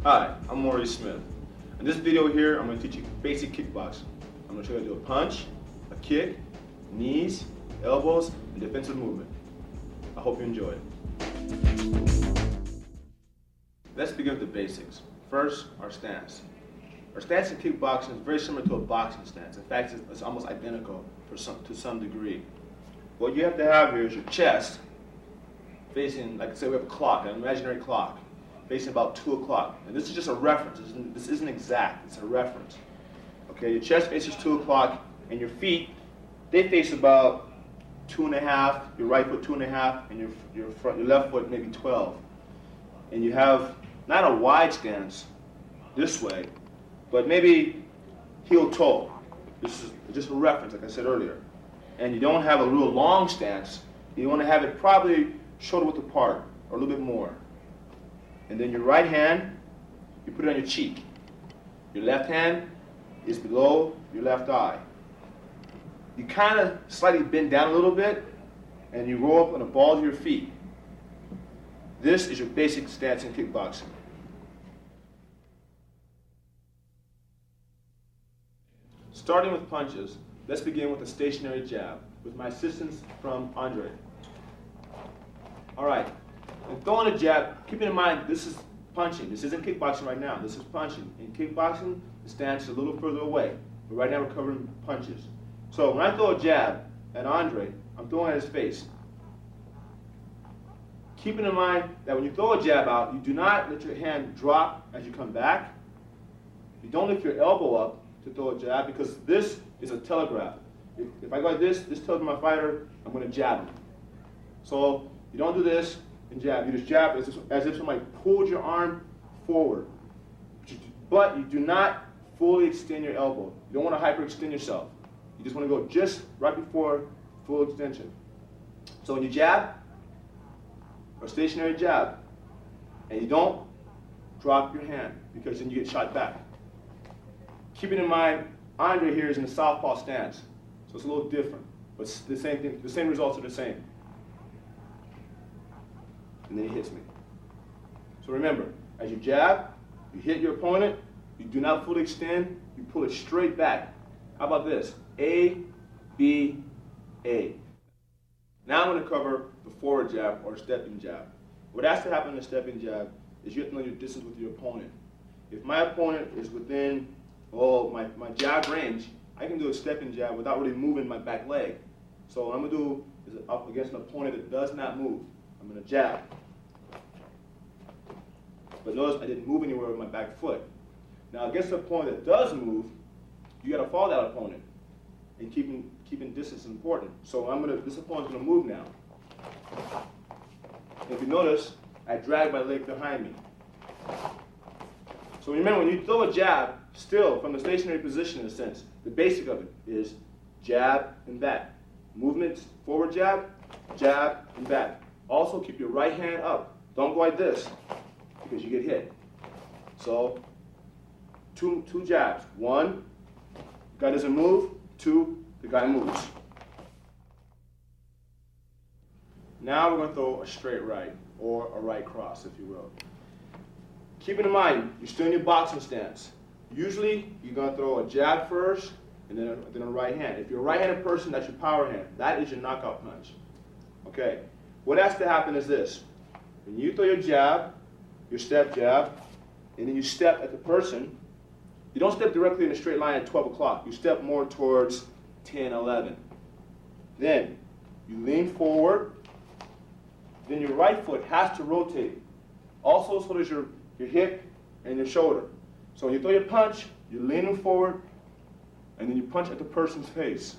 Hi, I'm Maurice Smith. In this video here, I'm going to teach you basic kickboxing. I'm going to show you how to do a punch, a kick, knees, elbows, and defensive movement. I hope you enjoy it. Let's begin with the basics. First, our stance. Our stance in kickboxing is very similar to a boxing stance. In fact, it's almost identical to some degree. What you have to have here is your chest facing, like I said, we have a clock, an imaginary clock, facing about 2 o'clock. And this is just a reference. This isn't exact. It's a reference. Okay, your chest faces 2 o'clock, and your feet, they face about 2.5. Your right foot 2.5, and your left foot maybe 12. And you have not a wide stance this way, but maybe heel toe. This is just a reference, like I said earlier. And you don't have a real long stance. You want to have it probably shoulder width apart, or a little bit more. And then your right hand, you put it on your cheek. Your left hand is below your left eye. You kind of slightly bend down a little bit, and you roll up on the balls of your feet. This is your basic stance in kickboxing. Starting with punches, let's begin with a stationary jab with my assistance from Andre. All right, and throwing a jab, keeping in mind this is punching. This isn't kickboxing right now. This is punching. In kickboxing, the stance is a little further away. But right now we're covering punches. So when I throw a jab at Andre, I'm throwing at his face. Keeping in mind that when you throw a jab out, you do not let your hand drop as you come back. You don't lift your elbow up to throw a jab, because this is a telegraph. If I go like this tells my fighter I'm going to jab him. So you don't do this and jab. You just jab as if somebody pulled your arm forward. But you do not fully extend your elbow. You don't want to hyperextend yourself. You just want to go just right before full extension. So when you jab, or stationary jab, and you don't drop your hand, because then you get shot back. Keeping in mind, Andre here is in the southpaw stance, so it's a little different, but it's the same thing. The same results are the same. And then he hits me. So remember, as you jab, you hit your opponent, you do not fully extend, you pull it straight back. How about this? A, B, A. Now I'm going to cover the forward jab or stepping jab. What has to happen in a stepping jab is you have to know your distance with your opponent. If my opponent is within my jab range, I can do a stepping jab without really moving my back leg. So what I'm going to do is up against an opponent that does not move, I'm going to jab. But notice I didn't move anywhere with my back foot. Now against an opponent that does move, you got to follow that opponent. And keeping distance is important. So this opponent's going to move now. If you notice, I drag my leg behind me. So remember, when you throw a jab, still from the stationary position in a sense, the basic of it is jab and back. Movements, forward jab, and back. Also keep your right hand up. Don't go like this, because you get hit. So two jabs. One, guy doesn't move. Two, the guy moves. Now we're going to throw a straight right, or a right cross, if you will. Keep in mind, you're still in your boxing stance. Usually, you're going to throw a jab first, and then a right hand. If you're a right-handed person, that's your power hand. That is your knockout punch. Okay. What has to happen is this. When you throw your jab, your step jab, and then you step at the person, you don't step directly in a straight line at 12 o'clock. You step more towards 10, 11. Then you lean forward. Then your right foot has to rotate. Also, so does your hip and your shoulder. So when you throw your punch, you're leaning forward, and then you punch at the person's face.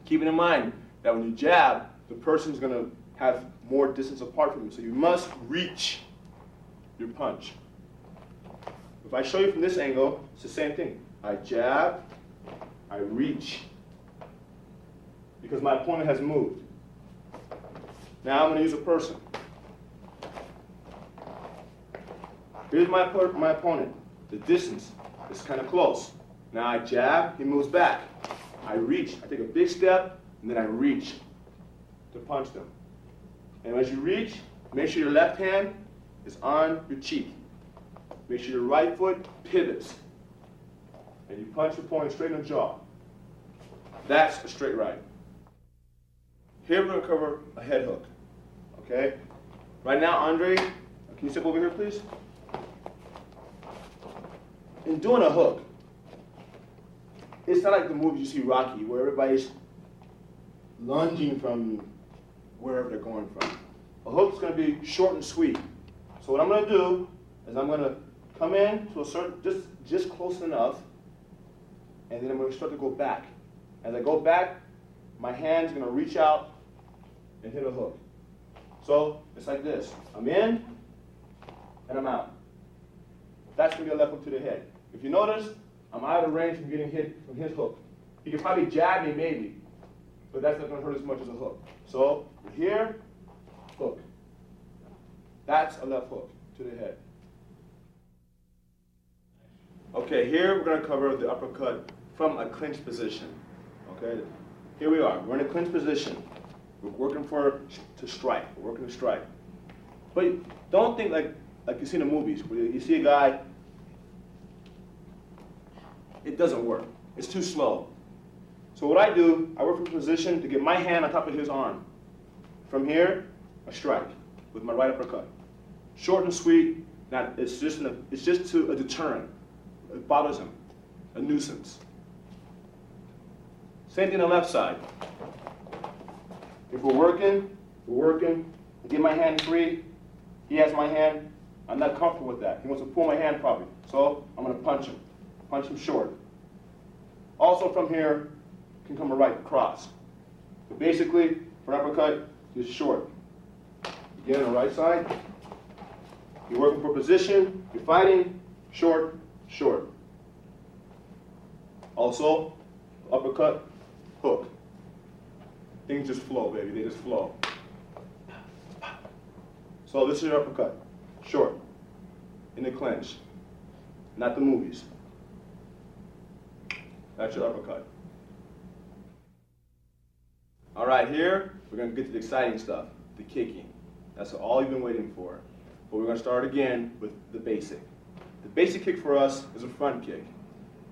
Keeping in mind that when you jab, the person's going to have more distance apart from you. So you must reach your punch. If I show you from this angle, it's the same thing. I jab, I reach, because my opponent has moved. Now I'm going to use a person. Here's my opponent. The distance is kind of close. Now I jab, he moves back. I reach, I take a big step, and then I reach to punch them. And as you reach, make sure your left hand is on your cheek. make sure your right foot pivots. And you punch your opponent straight in the jaw. That's a straight right. Here we're going to cover a head hook. Okay? Right now, Andre, can you step over here, please? In doing a hook, it's not like the movies you see Rocky, where everybody's lunging from wherever they're going from. A hook's going to be short and sweet. So what I'm going to do is I'm going to come in to a certain, just close enough, and then I'm going to start to go back. As I go back, my hand's going to reach out and hit a hook. So it's like this. I'm in, and I'm out. That's going to be a left hook to the head. If you notice, I'm out of range from getting hit from his hook. He can probably jab me maybe, but that's not going to hurt as much as a hook. So here, hook. That's a left hook to the head. Okay, here we're going to cover the uppercut from a clinch position. Okay, here we are. We're in a clinch position. We're working to strike. We're working to strike. But don't think like you see in the movies where you see a guy. It doesn't work. It's too slow. So what I do, I work from a position to get my hand on top of his arm. From here, I strike with my right uppercut. Short and sweet. It's just to a deterrent. It bothers him. A nuisance. Same thing on the left side. If we're working, I get my hand free, he has my hand, I'm not comfortable with that. He wants to pull my hand probably. So I'm going to punch him short. Also from here can come a right cross. But basically, for an uppercut, just short. Again, on the right side, you're working for position, you're fighting, short, short. Also, uppercut, hook. Things just flow, baby, they just flow. So this is your uppercut, short, in the clinch, not the movies. That's your uppercut. All right, here, we're gonna get to the exciting stuff, the kicking. That's all you've been waiting for. But we're gonna start again with the basic. The basic kick for us is a front kick.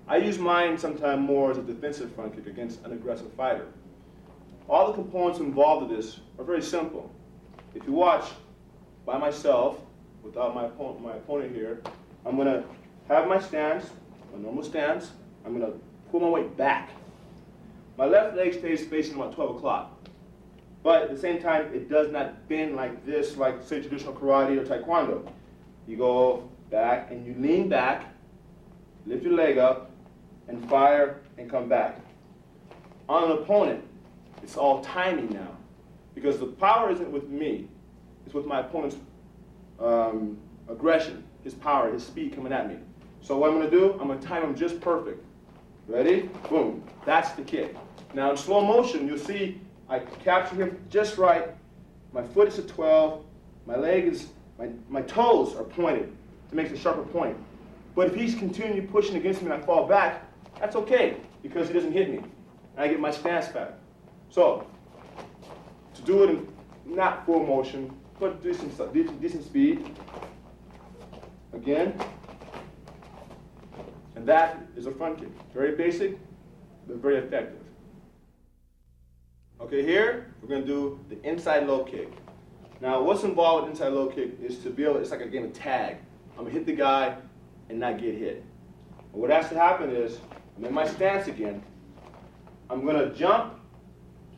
I use mine sometimes more as a defensive front kick against an aggressive fighter. All the components involved in this are very simple. If you watch by myself, without my opponent here, I'm going to have my stance, my normal stance. I'm going to pull my weight back. My left leg stays facing about 12 o'clock. But at the same time, it does not bend like this, like say traditional karate or taekwondo. You go back and you lean back, lift your leg up, and fire and come back. On an opponent, it's all timing now, because the power isn't with me, it's with my opponent's aggression, his power, his speed coming at me. So what I'm going to do, I'm going to time him just perfect. Ready? Boom. That's the kick. Now in slow motion, you'll see I capture him just right, my foot is at 12, my leg is, my toes are pointed to make a sharper point. But if he's continuing pushing against me and I fall back, that's okay, because he doesn't hit me, and I get my stance back. So, to do it in not full motion, but decent speed, again, and that is a front kick. Very basic, but very effective. Okay, here, we're going to do the inside low kick. Now, what's involved with inside low kick is to be able, it's like a game of tag. I'm going to hit the guy and not get hit. And what has to happen is, I'm in my stance again, I'm going to jump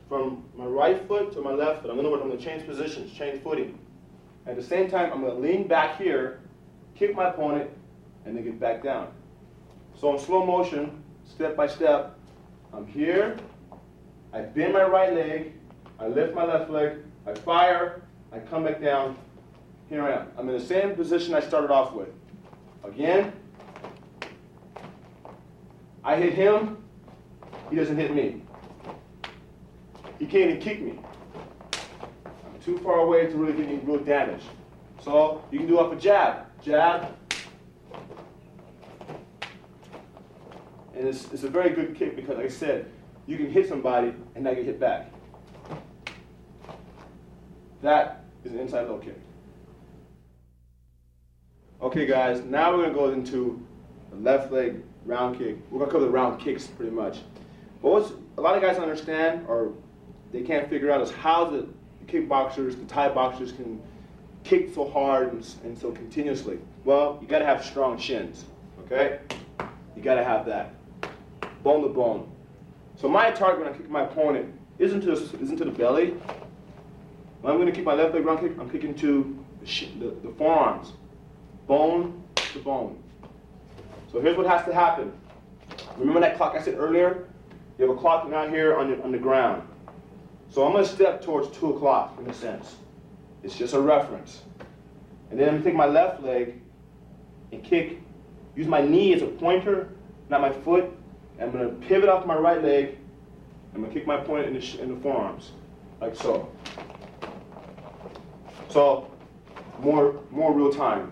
from my right foot to my left foot. I'm going to change positions, change footing. At the same time, I'm going to lean back here, kick my opponent, and then get back down. So in slow motion, step by step, I'm here, I bend my right leg, I lift my left leg, I fire, I come back down, here I am. I'm in the same position I started off with. Again, I hit him, he doesn't hit me. He can't even kick me. I'm too far away to really get any real damage. So you can do off a jab. Jab. And it's a very good kick because, like I said, you can hit somebody and not get hit back. That is an inside low kick. Okay guys, now we're gonna go into the left leg round kick. We're gonna cover the round kicks pretty much. But what a lot of guys don't understand or they can't figure out is how the kickboxers, the Thai boxers can kick so hard and so continuously. Well, you gotta have strong shins, okay? You gotta have that, bone to bone. So my target when I kick my opponent isn't to the belly. When I'm gonna kick my left leg round kick, I'm kicking to the forearms, bone to bone. So here's what has to happen. Remember that clock I said earlier? You have a clock out here on the ground. So I'm gonna step towards 2 o'clock in a sense. It's just a reference. And then I'm gonna take my left leg and kick, use my knee as a pointer, not my foot. And I'm gonna pivot off my right leg. I'm gonna kick my opponent in the forearms, like so. So, more real time.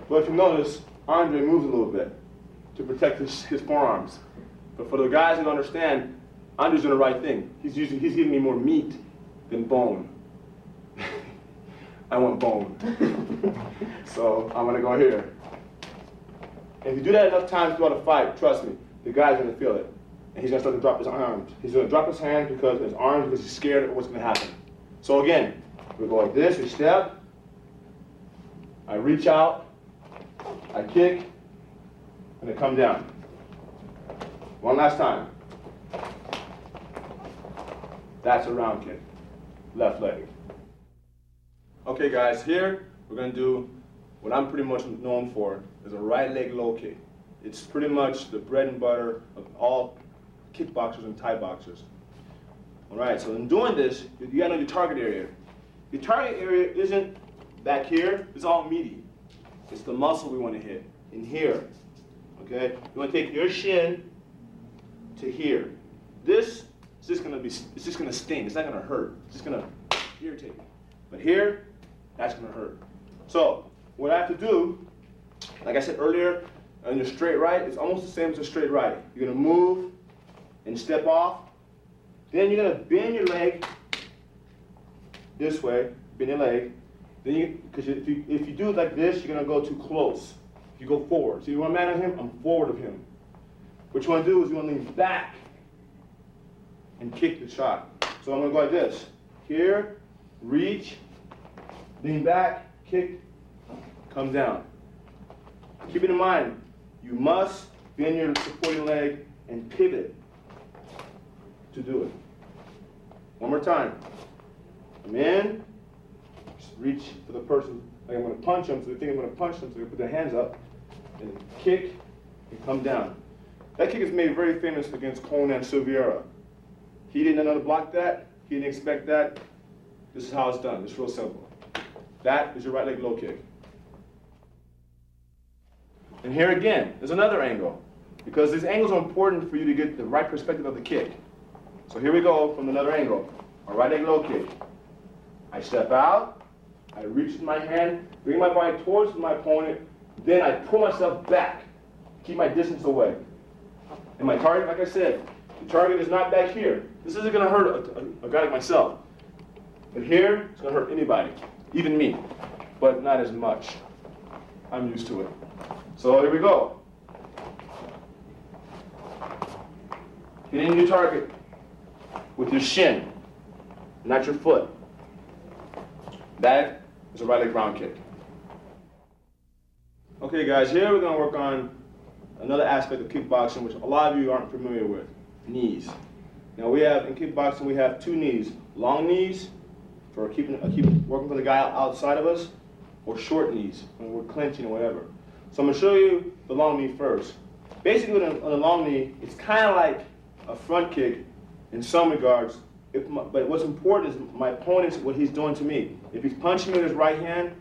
But if you notice, Andre moves a little bit to protect his forearms. But for the guys that understand, Andre's doing the right thing. He's giving me more meat than bone. I want bone. So I'm gonna go here. And if you do that enough times throughout a fight, trust me, the guy's gonna feel it. And he's gonna start to drop his arms. He's gonna drop his hands because he's scared of what's gonna happen. So again, we go like this, we step, I reach out, I kick, and I come down. One last time. That's a round kick, left leg. Okay guys, here we're gonna do what I'm pretty much known for is a right leg low kick. It's pretty much the bread and butter of all kickboxers and Thai boxers. All right, so in doing this, you gotta know your target area. Your target area isn't back here, it's all meaty. It's the muscle we wanna hit, in here, okay? You wanna take your shin to here. This is just gonna sting, it's not gonna hurt. It's just gonna irritate you. But here, that's gonna hurt. So, what I have to do, like I said earlier, on your straight right, it's almost the same as a straight right. You're gonna move and step off. Then you're gonna bend your leg this way, bend your leg. Then because if you do it like this, you're gonna go too close. If you go forward. So you want to man on him, I'm forward of him. What you wanna do is you wanna lean back and kick the shot. So I'm gonna go like this. Here, reach, lean back, kick, come down. Keep it in mind, you must bend your supporting leg and pivot to do it. One more time. I'm in, just reach for the person, like I'm gonna punch them, so they think I'm gonna punch them, so they put their hands up, and kick, and come down. That kick is made very famous against Conan Silveira. He didn't know how to block that, he didn't expect that. This is how it's done, it's real simple. That is your right leg low kick. And here again, there's another angle, because these angles are important for you to get the right perspective of the kick. So here we go from another angle, a right leg low kick. I step out, I reach with my hand, bring my body towards my opponent, then I pull myself back, keep my distance away. And my target, like I said, the target is not back here. This isn't gonna hurt a guy like myself. But here, it's gonna hurt anybody, even me, but not as much. I'm used to it. So here we go. Hitting your target with your shin, not your foot. That is a right leg round kick. Okay guys, here we're gonna work on another aspect of kickboxing which a lot of you aren't familiar with, knees. Now in kickboxing we have 2 knees, long knees for keep working for the guy outside of us, or short knees when we're clinching or whatever. So I'm gonna show you the long knee first. Basically on a long knee, it's kind of like a front kick in some regards, but what's important is my opponent's, what he's doing to me. If he's punching me with his right hand,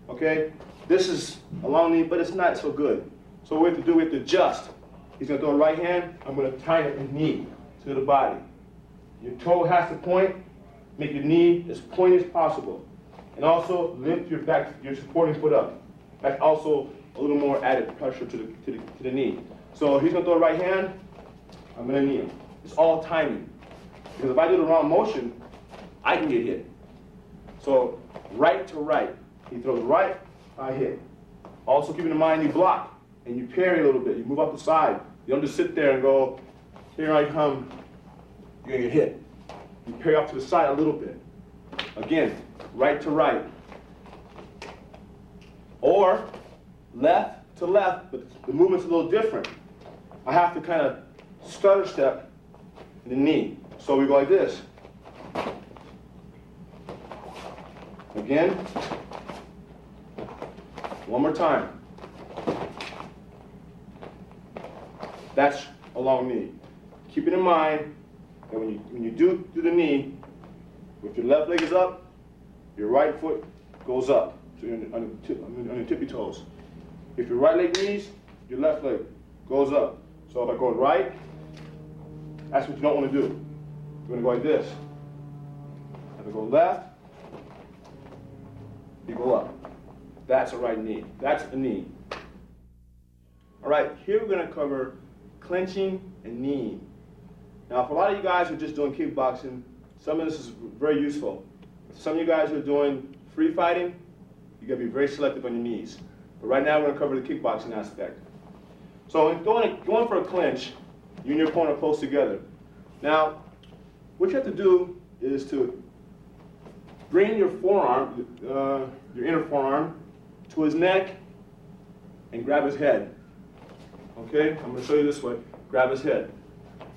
okay, this is a long knee, but it's not so good. So what we have to do, we have to adjust. He's gonna throw a right hand, I'm gonna tie his knee to the body. Your toe has to point, make your knee as pointy as possible. And also lift your back, your supporting foot up. That's also a little more added pressure to the knee. So he's gonna throw a right hand, I'm gonna knee him. It's all timing. Because if I do the wrong motion, I can get hit. So right to right. He throws right, I hit. Also keeping in mind you block and you parry a little bit. You move up the side. You don't just sit there and go, here I come, you're gonna get hit. You parry off to the side a little bit. Again, right to right. Or left to left, but the movement's a little different. I have to kind of stutter step in the knee. So we go like this. Again. One more time. That's a long knee. Keeping in mind that when you do the knee, if your left leg is up, your right foot goes up. So you're on your tippy toes. If your right leg knees, your left leg goes up. So if I go right, that's what you don't want to do. You're going to go like this. If I go left, you go up. That's a right knee. That's a knee. All right, here we're going to cover clinching and kneeing. Now, for a lot of you guys who are just doing kickboxing, some of this is very useful. Some of you guys who are doing free fighting, you got to be very selective on your knees. But right now, we're going to cover the kickboxing aspect. So, in going for a clinch, you and your opponent are close together. Now, what you have to do is to bring your forearm, your inner forearm, to his neck and grab his head. Okay, I'm going to show you this way. Grab his head.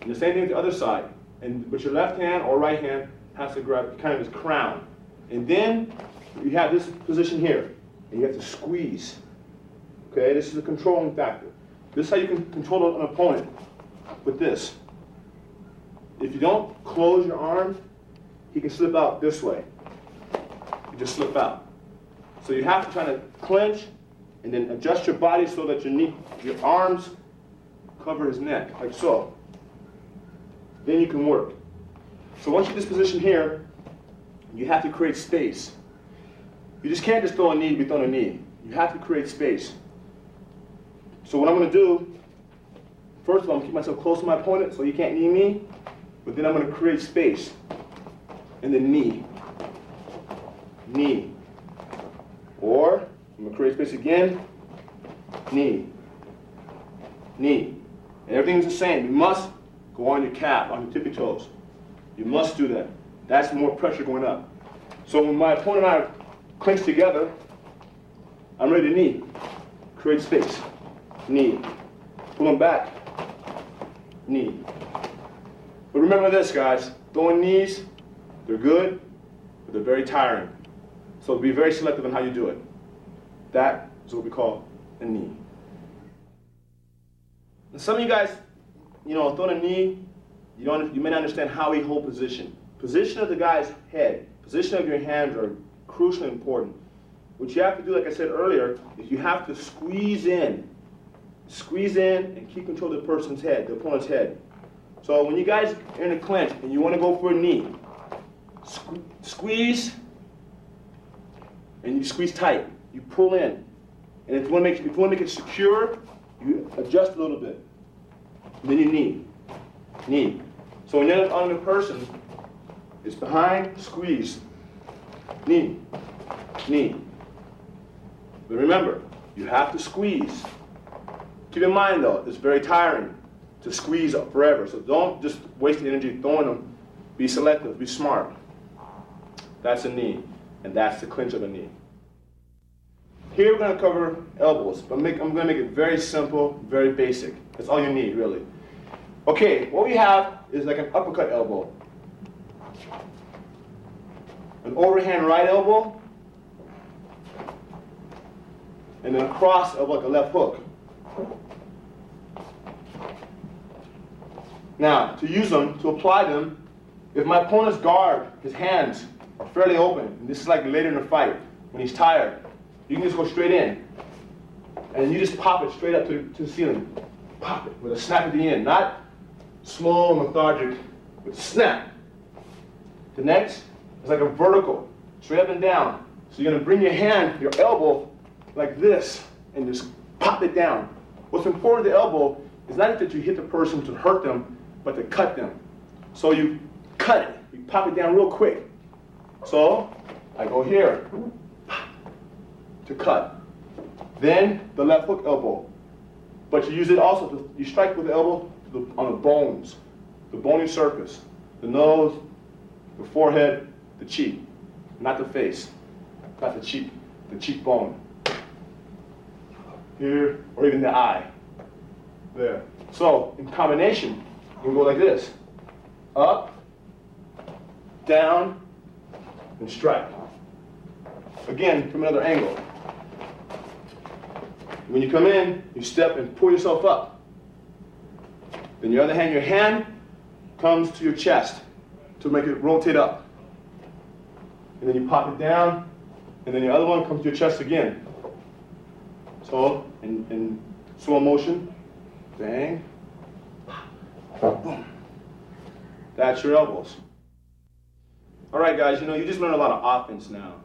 And the same thing with the other side. But your left hand or right hand has to grab kind of his crown. And then you have this position here, and you have to squeeze. Okay, this is a controlling factor. This is how you can control an opponent with this. If you don't close your arms, he can slip out this way. You just slip out. So you have to try to clench and then adjust your body so that your arms cover his neck, like so. Then you can work. So once you get this position here, you have to create space. You just can't just throw a knee to be throwing a knee. You have to create space. So what I'm going to do, first of all, I'm going to keep myself close to my opponent so he can't knee me, but then I'm going to create space. And then knee. Knee. Or, I'm going to create space again, knee. Knee. And everything's the same. You must go on your calf, on your tippy toes. You must do that. That's more pressure going up. So when my opponent and I clinch together, I'm ready to knee. Create space. Knee. Pull him back. Knee. But remember this, guys. Throwing knees, they're good, but they're very tiring. So be very selective on how you do it. That is what we call a knee. And some of you guys, throwing a knee, you may not understand how we hold position. Position of the guy's head, position of your hands are crucially important. What you have to do, like I said earlier, is you have to squeeze in. Squeeze in and keep control of the person's head, the opponent's head. So when you guys are in a clinch and you want to go for a knee, squeeze, and you squeeze tight. You pull in. And if you want to make it secure, you adjust a little bit. And then you knee. Knee. So when you're on the person, it's behind, squeeze. Knee. Knee. But remember, you have to squeeze. Keep in mind though, it's very tiring to squeeze up forever. So don't just waste the energy throwing them. Be selective, be smart. That's a knee. And that's the clinch of a knee. Here we're going to cover elbows, but I'm going to make it very simple, very basic. That's all you need, really. Okay, what we have is like an uppercut elbow. An overhand right elbow, and then a cross elbow like a left hook. Now, to use them, to apply them, if my opponent's guard, his hands, are fairly open, and this is like later in the fight, when he's tired, you can just go straight in, and you just pop it straight up to the ceiling. Pop it with a snap at the end, not slow and lethargic, but snap. The next is like a vertical, straight up and down. So you're gonna bring your hand, your elbow, like this, and just pop it down. What's important with the elbow is not that you hit the person to hurt them, but to cut them. So you cut it, you pop it down real quick, So I go here to cut. Then the left hook elbow. But you use it also to, you strike with the elbow on the bones, the bony surface, the nose, the forehead, the cheek, not the face, not the cheekbone. Here, or even the eye. There. So in combination, you can go like this. Up, down, and strike. Again, from another angle. When you come in, you step and pull yourself up. Then your other hand, your hand comes to your chest to make it rotate up. And then you pop it down, and then your other one comes to your chest again. So, in slow motion, bang, boom. That's your elbows. All right, guys, you just learned a lot of offense now.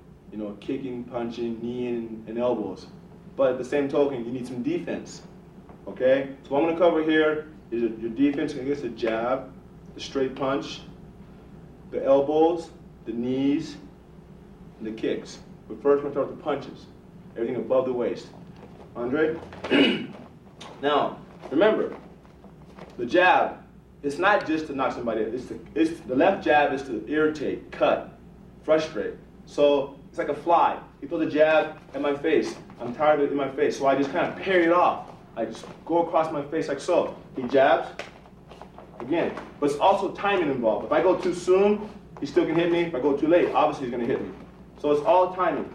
Kicking, punching, kneeing, and elbows. But at the same token, you need some defense, okay? So what I'm gonna cover here is your defense against the jab, the straight punch, the elbows, the knees, and the kicks. But first, we're gonna start with the punches. Everything above the waist. Andre? Now, remember, the jab, it's not just to knock somebody out. The left jab is to irritate, cut, frustrate. So it's like a fly. He throws a jab at my face. I'm tired of it in my face, so I just kind of parry it off. I just go across my face like so. He jabs, again. But it's also timing involved. If I go too soon, he still can hit me. If I go too late, obviously he's going to hit me. So it's all timing.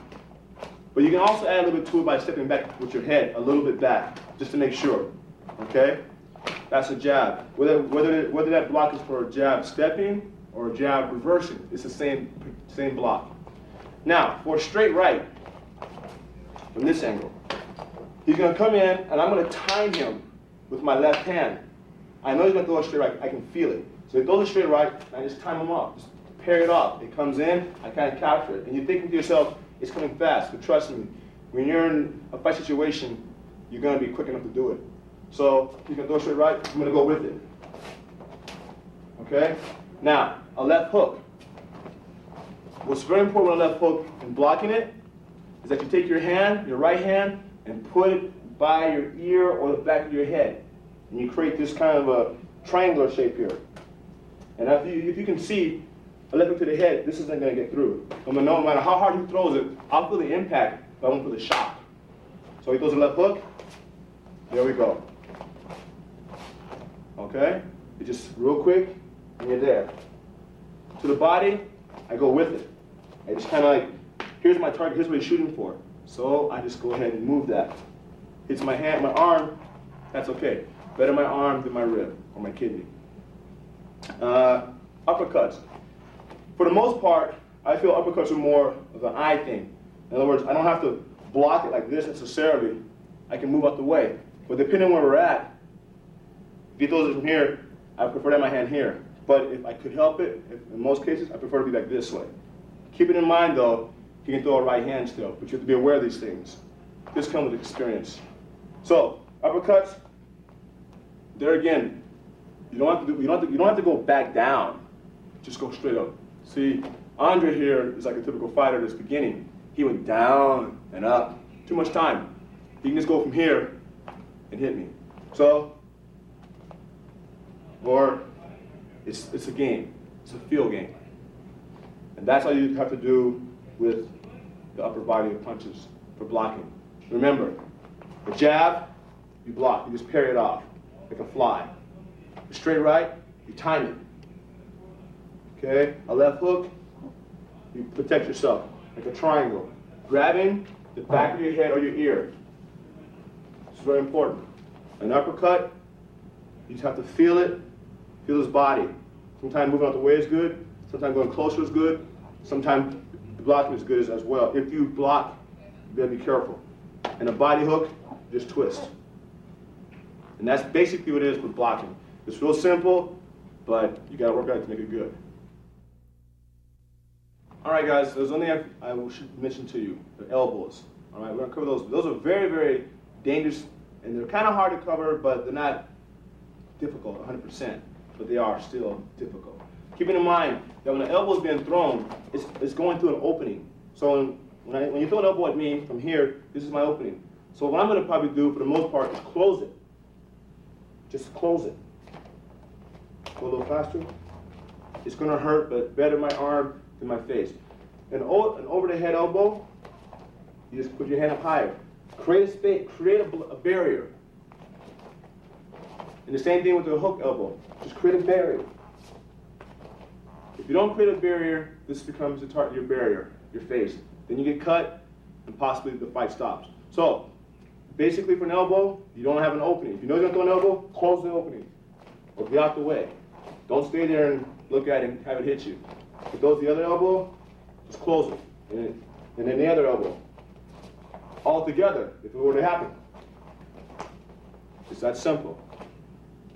But you can also add a little bit to it by stepping back with your head a little bit back, just to make sure. Okay? That's a jab. Whether that block is for a jab stepping or a jab reversing, it's the same block. Now, for a straight right, from this angle, he's going to come in, and I'm going to time him with my left hand. I know he's going to throw a straight right. I can feel it. So he throws a straight right, and I just time him off. Just parry it off. It comes in, I kind of capture it. And you're thinking to yourself, it's coming fast. But trust me, when you're in a fight situation, you're going to be quick enough to do it. So he's going to throw a straight right. I'm going to go with it. Okay? Now, a left hook. What's very important with a left hook and blocking it is that you take your hand, your right hand, and put it by your ear or the back of your head. And you create this kind of a triangular shape here. And if you can see, a left hook to the head, this isn't going to get through. No matter how hard he throws it, I'll feel the impact, but I won't feel the shock. So he throws a left hook. There we go. Okay? It's just real quick, and you're there. To the body, I go with it. I just kind of like, here's my target, here's what he's shooting for. So I just go ahead and move that. Hits my hand, my arm, that's okay. Better my arm than my rib or my kidney. Uppercuts. For the most part, I feel uppercuts are more of an eye thing. In other words, I don't have to block it like this necessarily. I can move out the way. But depending on where we're at, if he throws it from here, I prefer to have my hand here. But if I could help it, in most cases, I prefer to be like this way. Keep it in mind though, he can throw a right hand still, but you have to be aware of these things. This comes with experience. So, uppercuts, there again, you don't have to go back down. Just go straight up. See, Andre here is like a typical fighter that's beginning. He went down and up. Too much time. He can just go from here and hit me. So, or it's a game. It's a field game. And that's all you have to do with the upper body of punches for blocking. Remember, a jab, you block. You just parry it off like a fly. A straight right, you time it. Okay? A left hook, you protect yourself like a triangle. Grabbing the back of your head or your ear. It's very important. An uppercut, you just have to feel it, feel his body. Sometimes moving out the way is good. Sometimes going closer is good. Sometimes the blocking is good as well. If you block, you better be careful. And a body hook, just twist. And that's basically what it is with blocking. It's real simple, but you got to work on it to make it good. All right, guys, there's only I should mention to you, the elbows. All right, we're going to cover those. Those are very, very dangerous, and they're kind of hard to cover, but they're not difficult 100%, but they are still difficult. Keeping in mind that when the elbow is being thrown, it's going through an opening. So when you throw an elbow at me from here, this is my opening. So what I'm going to probably do for the most part is close it. Just close it. Go a little faster. It's going to hurt, but better my arm than my face. An over the head elbow, you just put your hand up higher. Create a space, create a barrier. And the same thing with the hook elbow. Just create a barrier. If you don't create a barrier, this becomes your barrier, your face. Then you get cut, and possibly the fight stops. So, basically for an elbow, you don't have an opening. If you know you're going to throw an elbow, close the opening. Or get out the way. Don't stay there and look at it and have it hit you. If it goes the other elbow, just close it. And then the other elbow. All together, if it were to happen. It's that simple.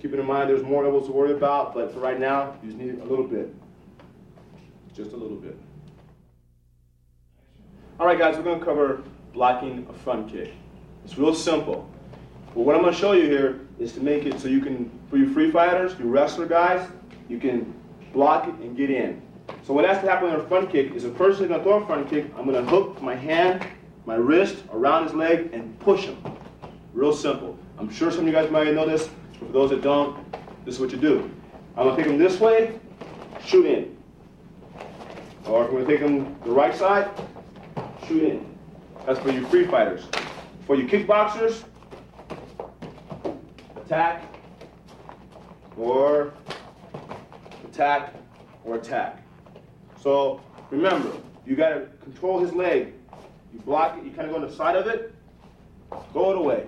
Keeping in mind there's more elbows to worry about, but for right now, you just need a little bit. Just a little bit. All right, guys, we're going to cover blocking a front kick. It's real simple. But what I'm going to show you here is to make it so you can, for you free fighters, you wrestler guys, you can block it and get in. So what has to happen on a front kick is a person is going to throw a front kick, I'm going to hook my hand, my wrist around his leg and push him. Real simple. I'm sure some of you guys might know this, but for those that don't, this is what you do. I'm going to take him this way, shoot in. Or if I'm going to take him the right side, shoot in. That's for you free fighters. For you kickboxers, attack, or attack, or attack. So remember, you got to control his leg. You block it, you kind of go on the side of it, throw it away.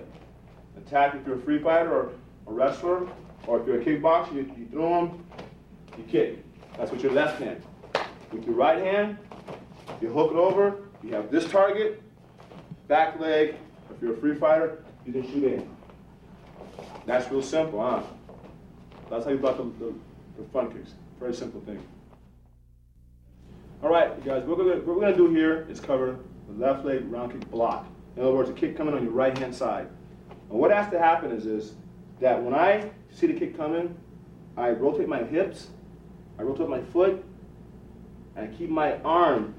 Attack if you're a free fighter or a wrestler, or if you're a kickboxer, you throw him, you kick. That's with your left hand. With your right hand, you hook it over, you have this target, back leg. If you're a free fighter, you can shoot in. That's real simple, huh? That's how you block the front kicks. Very simple thing. All right, you guys, what we're going to do here is cover the left leg round kick block. In other words, a kick coming on your right hand side. And what has to happen is this, that when I see the kick coming, I rotate my hips, I rotate my foot, and I keep my arm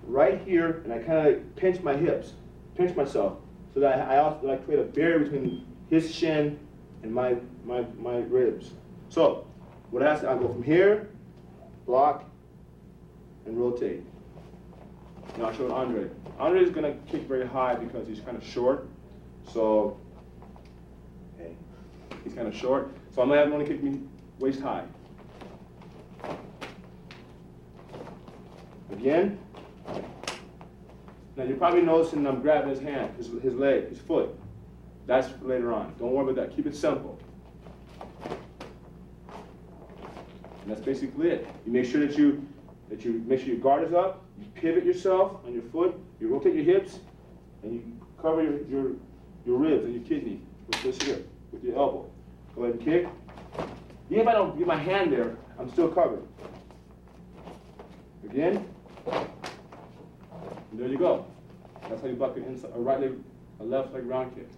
right here, and I kind of pinch my hips, pinch myself, so that I create a barrier between his shin and my ribs. So, what I go from here, block, and rotate. Now I'll show Andre. Andre is going to kick very high because he's kind of short. So, hey, he's kind of short. So I'm going to have him only kick me waist high. Again. Now you're probably noticing I'm grabbing his hand, his leg, his foot. That's for later on. Don't worry about that. Keep it simple. And that's basically it. You make sure that you make sure your guard is up. You pivot yourself on your foot. You rotate your hips, and you cover your ribs and your kidney with this here, with your elbow. Go ahead and kick. Even if I don't get my hand there, I'm still covered. Again. And there you go. That's how you block an inside, a left leg round kick.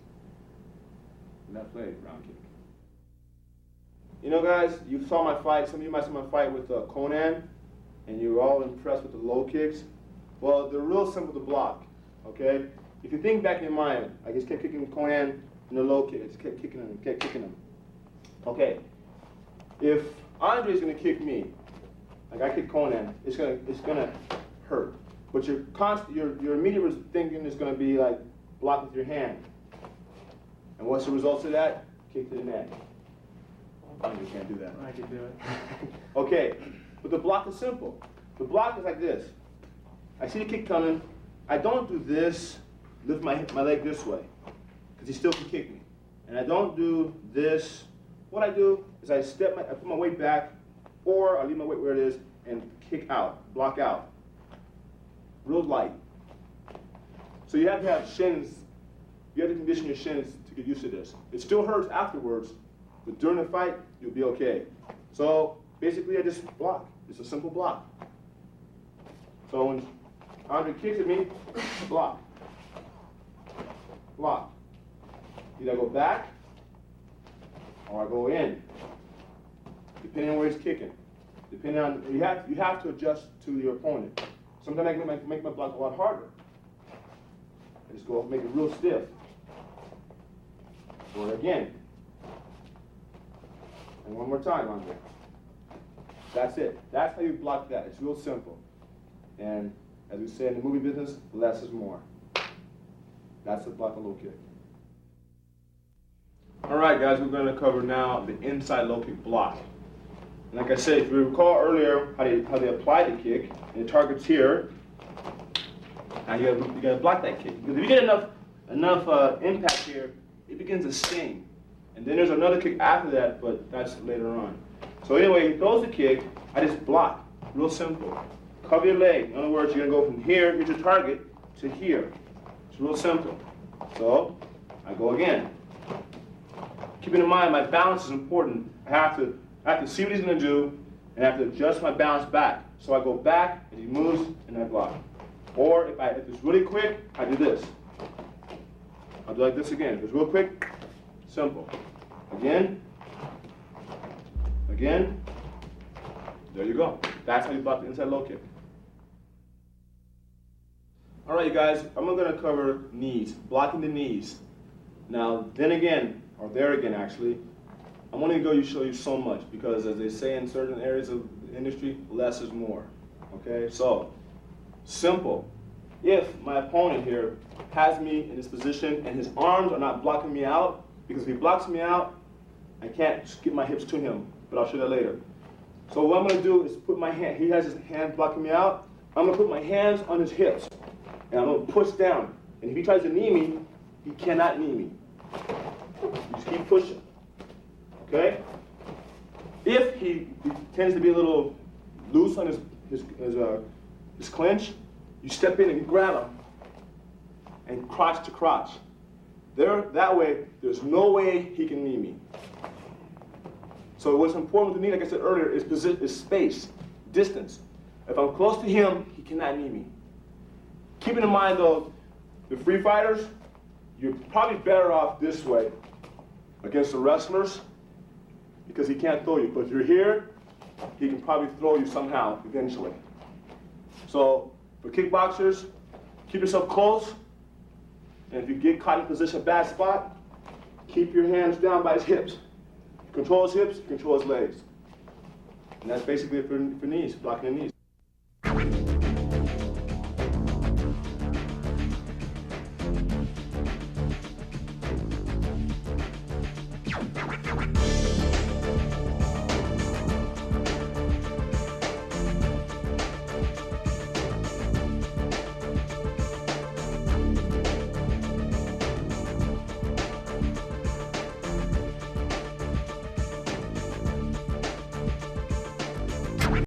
Left leg round kick. You know, guys, you saw my fight. Some of you might saw my fight with Conan, and you were all impressed with the low kicks. Well, they're real simple to block. Okay. If you think back in your mind, I just kept kicking Conan in the low kick. I just kept kicking him, kept kicking him. Okay. If Andre's gonna kick me, like I kick Conan, it's gonna hurt. But your immediate thinking is gonna be like block with your hand. And what's the result of that? Kick to the neck. Andre can't do that. I can do it. Okay. But the block is simple. The block is like this. I see the kick coming. I don't do this, lift my leg this way, because he still can kick me. And I don't do this. What I do is I put my weight back, or I leave my weight where it is, and kick out, block out. Real light. So you have to have shins, you have to condition your shins to get used to this. It still hurts afterwards, but during the fight, you'll be okay. So basically I just block. It's a simple block. So when Andre kicks at me, block. Block. Either I go back or I go in, depending on where he's kicking. Depending on, you have to adjust to your opponent. Sometimes I can make my block a lot harder. I just go make it real stiff. Or again. And one more time on there. That's it. That's how you block that. It's real simple. And as we say in the movie business, less is more. That's the block and low kick. All right, guys, we're going to cover now the inside low kick block. And like I said, if you recall earlier how they apply the kick, and the target's here, now you got to block that kick. Because if you get enough impact here, it begins to sting. And then there's another kick after that, but that's later on. So anyway, he throws the kick, I just block. Real simple. Cover your leg. In other words, you're going to go from here, here's your target, to here. It's real simple. So I go again. Keeping in mind, my balance is important. I have to see what he's going to do, and I have to adjust my balance back. So I go back, and he moves, and I block. Or if it's really quick, I do this. I'll do like this again. If it's real quick, simple. Again. Again. There you go. That's how you block the inside low kick. All right, you guys, I'm going to cover knees, blocking the knees. Now, then again, or there again actually, I'm only going to show you so much because as they say in certain areas of the industry, less is more. Okay, so simple. If my opponent here has me in this position and his arms are not blocking me out, because if he blocks me out, I can't just get my hips to him, but I'll show that later. So what I'm going to do is put my hand, he has his hands blocking me out, I'm going to put my hands on his hips, and I'm going to push down. And if he tries to knee me, he cannot knee me. You just keep pushing, okay? If he tends to be a little loose on his clinch, you step in and you grab him, and crotch to crotch. That way, there's no way he can knee me. So what's important with the knee, like I said earlier, is space, distance. If I'm close to him, he cannot knee me. Keeping in mind though, the free fighters, you're probably better off this way against the wrestlers because he can't throw you. But if you're here, he can probably throw you somehow eventually. So for kickboxers, keep yourself close. And if you get caught in position, a bad spot, keep your hands down by his hips. You control his hips, you control his legs. And that's basically it for knees, blocking the knees.